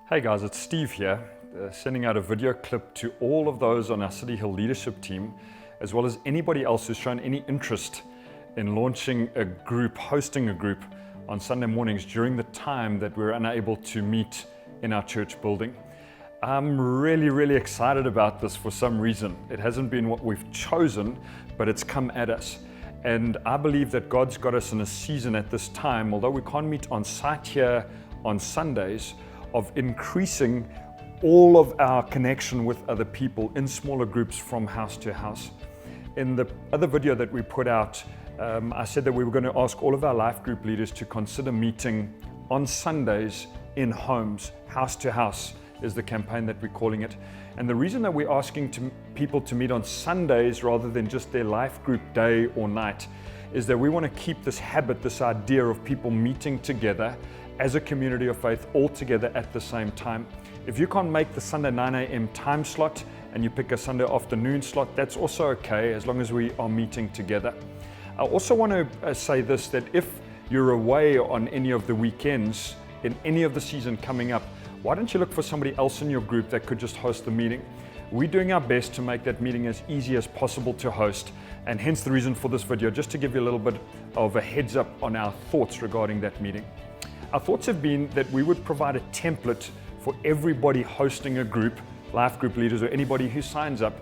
Hey guys, it's Steve here, sending out a video clip to all of those on our CityHill Leadership team, as well as anybody else who's shown any interest in launching a group, hosting a group on Sunday mornings during the time that we're unable to meet in our church building. I'm really excited about this for some reason. It hasn't been what we've chosen, but it's come at us. And I believe that God's got us in a season at this time, although we can't meet on site here on Sundays, of increasing all of our connection with other people in smaller groups from house to house. In the other video that we put out, I said that we were going to ask all of our life group leaders to consider meeting on Sundays in homes. House to house is the campaign that we're calling it. And the reason that we're asking people to meet on Sundays rather than just their life group day or night is that we want to keep this habit, this idea of people meeting together as a community of faith all together at the same time. If you can't make the Sunday 9 a.m. time slot and you pick a Sunday afternoon slot, that's also okay as long as we are meeting together. I also want to say this, that if you're away on any of the weekends in any of the season coming up, why don't you look for somebody else in your group that could just host the meeting? We're doing our best to make that meeting as easy as possible to host, and hence the reason for this video, just to give you a little bit of a heads up on our thoughts regarding that meeting. Our thoughts have been that we would provide a template for everybody hosting a group, life group leaders or anybody who signs up.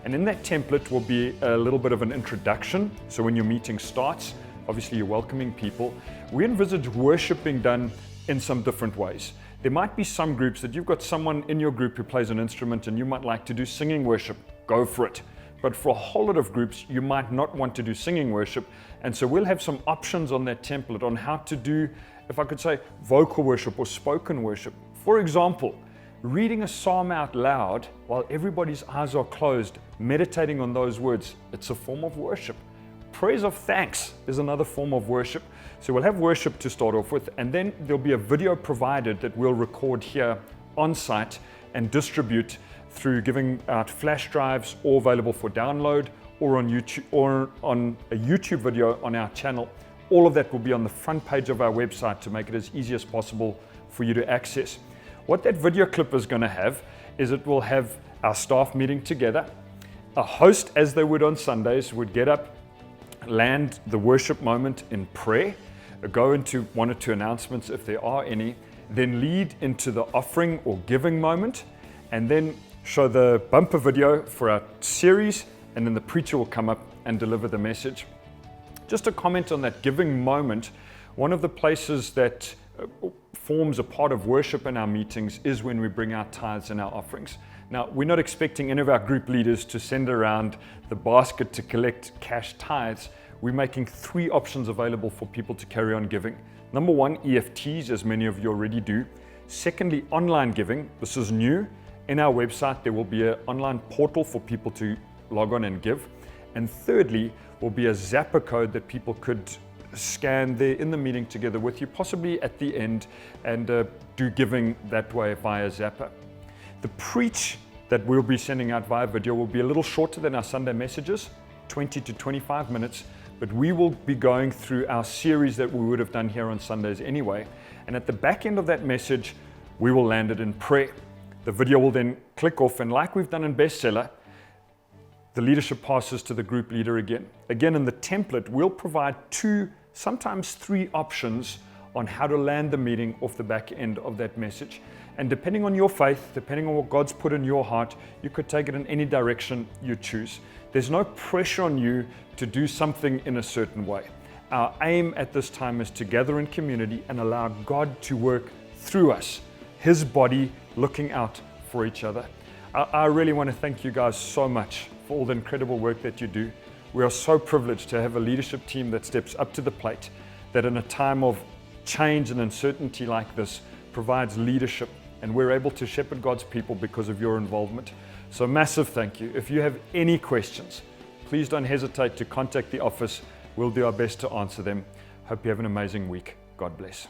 And in that template will be a little bit of an introduction. So when your meeting starts, obviously you're welcoming people. We envisage worship being done in some different ways. There might be some groups that you've got someone in your group who plays an instrument and you might like to do singing worship. Go for it. But for a whole lot of groups, you might not want to do singing worship. And so we'll have some options on that template on how to do, if I could say, vocal worship or spoken worship. For example, reading a psalm out loud while everybody's eyes are closed, meditating on those words, it's a form of worship. Praise of thanks is another form of worship. So we'll have worship to start off with, and then there'll be a video provided that we'll record here on site and distribute through giving out flash drives or available for download or on YouTube, or on a YouTube video on our channel. All of that will be on the front page of our website to make it as easy as possible for you to access. What that video clip is going to have is it will have our staff meeting together. A host, as they would on Sundays, would get up, land the worship moment in prayer, go into one or two announcements if there are any, then lead into the offering or giving moment, and then show the bumper video for our series, and then the preacher will come up and deliver the message. Just a comment on that giving moment, one of the places that forms a part of worship in our meetings is when we bring our tithes and our offerings. Now, we're not expecting any of our group leaders to send around the basket to collect cash tithes. We're making 3 options available for people to carry on giving. Number 1, EFTs, as many of you already do. Secondly, online giving. This is new. In our website, there will be an online portal for people to log on and give. And thirdly, will be a Zapper code that people could scan there in the meeting together with you, possibly at the end, and do giving that way via Zapper. The preach that we'll be sending out via video will be a little shorter than our Sunday messages, 20 to 25 minutes, but we will be going through our series that we would have done here on Sundays anyway. And at the back end of that message, we will land it in prayer. The video will then click off, and like we've done in Bestseller, the leadership passes to the group leader again. Again, in the template, we'll provide 2, sometimes 3 options on how to land the meeting off the back end of that message. And depending on your faith, depending on what God's put in your heart, you could take it in any direction you choose. There's no pressure on you to do something in a certain way. Our aim at this time is to gather in community and allow God to work through us, His body looking out for each other. I really want to thank you guys so much for all the incredible work that you do. We are so privileged to have a leadership team that steps up to the plate, that in a time of change and uncertainty like this provides leadership, and we're able to shepherd God's people because of your involvement. So massive thank you. If you have any questions, please don't hesitate to contact the office. We'll do our best to answer them. Hope you have an amazing week. God bless.